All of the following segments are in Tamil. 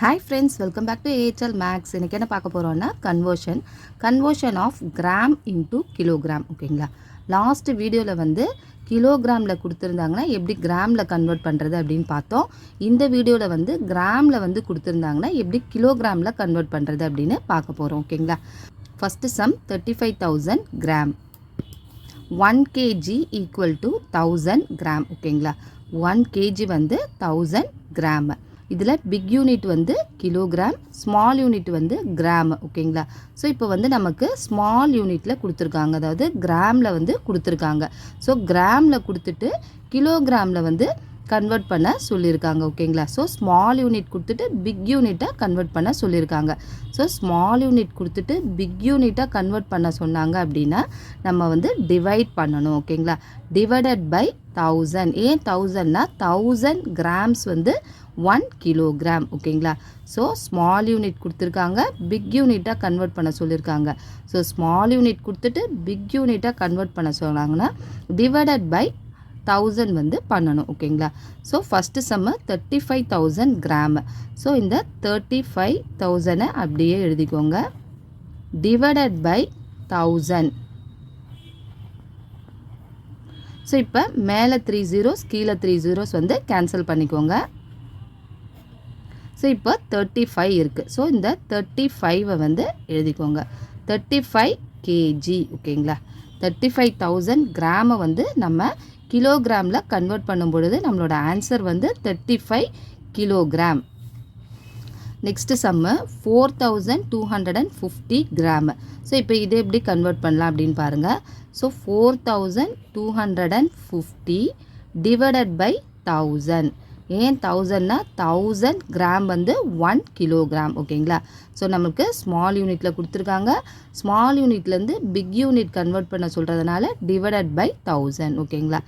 Hi friends, welcome back to AHL Max. இன்னைக்கு என்ன பார்க்க போறோம்னா conversion of gram into kilogram. ஓகேங்களா, லாஸ்ட் வீடியோவில் வந்து கிலோகிராமில் கொடுத்துருந்தாங்கன்னா எப்படி கிராமில் கன்வெர்ட் பண்ணுறது அப்படின்னு பார்த்தோம். இந்த வீடியோவில் வந்து கிராமில் வந்து கொடுத்துருந்தாங்கன்னா எப்படி கிலோகிராமில் கன்வெர்ட் பண்ணுறது அப்படின்னு பார்க்க போகிறோம். ஓகேங்களா, first some 35,000 gram. 1 kg equal to 1000 gram. ஓகேங்களா, 1 kg வந்து 1000 கிராம். இதில் பிக் யூனிட் வந்து கிலோகிராம், ஸ்மால் யூனிட் வந்து கிராம். ஓகேங்களா, ஸோ இப்போ வந்து நமக்கு ஸ்மால் யூனிட்டில் கொடுத்துருக்காங்க, அதாவது கிராமில் வந்து கொடுத்துருக்காங்க. ஸோ கிராமில் கொடுத்துட்டு கிலோகிராமில் வந்து கன்வெர்ட் பண்ண சொல்லியிருக்காங்க. ஓகேங்களா, ஸோ ஸ்மால் யூனிட் கொடுத்துட்டு பிக் யூனிட்டாக கன்வெர்ட் பண்ண சொல்லியிருக்காங்க. ஸோ ஸ்மால் யூனிட் கொடுத்துட்டு பிக் யூனிட்டாக கன்வெர்ட் பண்ண சொன்னாங்க அப்படின்னா நம்ம வந்து டிவைட் பண்ணணும். ஓகேங்களா, டிவைடட் பை 1000. ஏன் 1000னா 1000 கிராம்ஸ் வந்து 1 கிலோகிராம். ஓகேங்களா, ஸோ ஸ்மால் யூனிட் கொடுத்துருக்காங்க, பிக் யூனிட்டாக கன்வெர்ட் பண்ண சொல்லியிருக்காங்க. ஸோ ஸ்மால் யூனிட் கொடுத்துட்டு பிக் யூனிட்டாக கன்வெர்ட் பண்ண சொன்னாங்கன்னா டிவைடட் பை 1000 வந்து பண்ணணும். ஓகேங்களா, ஸோ ஃபஸ்ட்டு சம்மு 35,000 கிராம். ஸோ இந்த 35,000 அப்படியே எழுதிக்கோங்க, டிவைடட் பை 1000. ஸோ இப்போ மேலே 3 zeros கீழே 3 zeros வந்து கேன்சல் பண்ணிக்கோங்க. ஸோ இப்போ 35 இருக்குது. ஸோ இந்த 35 வந்து எழுதிக்கோங்க, 35 kg. ஓகேங்களா, 35,000 கிராமை வந்து நம்ம கிலோகிராமில் கன்வெர்ட் பண்ணும் பொழுது நம்மளோட ஆன்சர் வந்து 35 kilogram. Next sum 4,250 gram. So இப்போ இதை எப்படி கன்வெர்ட் பண்ணலாம் அப்படின்னு பாருங்கள். So 4,250 divided by 1000. ஏன் 1000னா 1000 கிராம் வந்து 1 கிலோகிராம். ஓகேங்களா, ஸோ நமக்கு ஸ்மால் யூனிட்டில் கொடுத்துருக்காங்க, ஸ்மால் யூனிட்லேருந்து பிக் யூனிட் கன்வெர்ட் பண்ண சொல்கிறதுனால டிவைடட் பை 1000. ஓகேங்களா,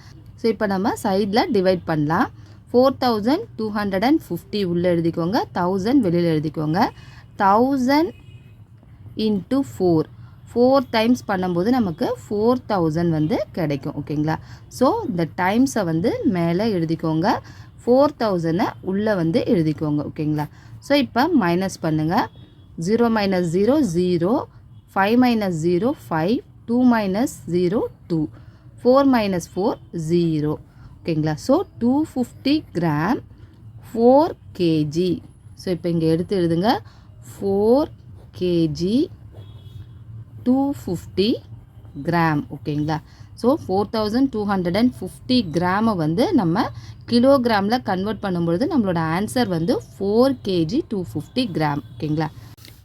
ஸோ இப்போ நம்ம சைடில் டிவைட் பண்ணலாம். 4,250 உள்ளே எழுதிக்கோங்க, 1000 வெளியில் எழுதிக்கோங்க. 1000 இன்ட்டு 4 டைம்ஸ் பண்ணும்போது நமக்கு 4000 வந்து கிடைக்கும். ஓகேங்களா, ஸோ இந்த டைம்ஸை வந்து மேலே எழுதிக்கோங்க, 4000 உள்ளே வந்து எழுதிக்கோங்க. ஓகேங்களா, ஸோ இப்போ மைனஸ் பண்ணுங்கள். 0 - 0 0, 5 - 0 5, 2 - 0 2, 4 - 4 0. ஓகேங்களா, ஸோ 250 கிராம் 4 kg. ஸோ இப்போ இங்கே எடுத்து எழுதுங்க, 4 kg 250 கிராம். ஓகேங்களா, ஸோ 4,250 கிராமை வந்து நம்ம கிலோகிராமில் கன்வெர்ட் பண்ணும்பொழுது நம்மளோட ஆன்சர் வந்து 4 kg 250 கிராம். ஓகேங்களா,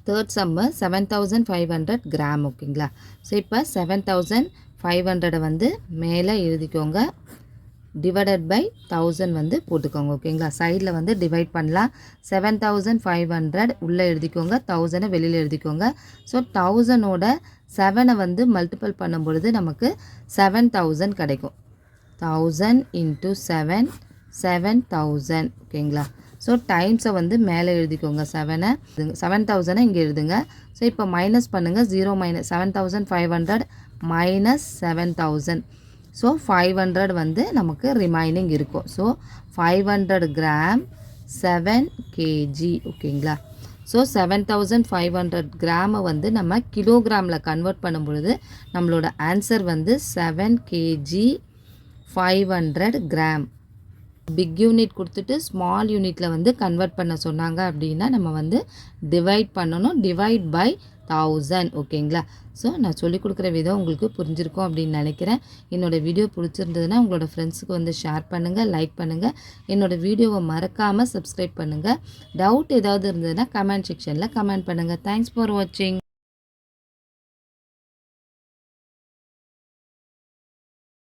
தேர்ட் சம்மு 7,500 கிராம். ஓகேங்களா, ஸோ இப்போ 7,500 வந்து மேலே எழுதிக்கோங்க, டிவைடட் பை 1000 வந்து போட்டுக்கோங்க. ஓகேங்களா, சைடில் வந்து டிவைட் பண்ணலாம். 7,500 உள்ளே எழுதிக்கோங்க, 1000 வெளியில் எழுதிக்கோங்க. ஸோ 1000ஓட 7 வந்து மல்டிபிள் பண்ணும் பொழுது நமக்கு 7000 கிடைக்கும். 1000 இன்ட்டு 7 7000. ஓகேங்களா, ஸோ டைம்ஸை வந்து மேலே எழுதிக்கோங்க, 7000 இங்கே எழுதுங்க. ஸோ இப்போ மைனஸ் பண்ணுங்கள், 7,500 மைனஸ் 7,000. ஸோ 500 வந்து நமக்கு ரிமைனிங் இருக்கும். So 500 gram 7 kg. ஓகேங்களா, ஸோ 7,500 கிராமை வந்து நம்ம கிலோகிராமில் கன்வெர்ட் பண்ணும் பொழுது நம்மளோட ஆன்சர் வந்து 7 kg 500 கிராம். பிக் யூனிட் கொடுத்துட்டு ஸ்மால் யூனிட்டில் வந்து கன்வெர்ட் பண்ண சொன்னாங்க அப்படின்னா நம்ம வந்து டிவைட் பண்ணணும், டிவைட் பை 1000. ஓகேங்களா, ஸோ நான் சொல்லிக் கொடுக்குற விதம் உங்களுக்கு புரிஞ்சிருக்கும் அப்படின்னு நினைக்கிறேன். என்னோடய வீடியோ பிடிச்சிருந்ததுன்னா உங்களோட ஃப்ரெண்ட்ஸுக்கு வந்து ஷேர் பண்ணுங்கள், லைக் பண்ணுங்கள். என்னோடய வீடியோவை மறக்காமல் சப்ஸ்கிரைப் பண்ணுங்கள். டவுட் ஏதாவது இருந்ததுன்னா கமெண்ட் செக்ஷனில் கமெண்ட் பண்ணுங்கள். தேங்க்ஸ் ஃபார் வாட்சிங்.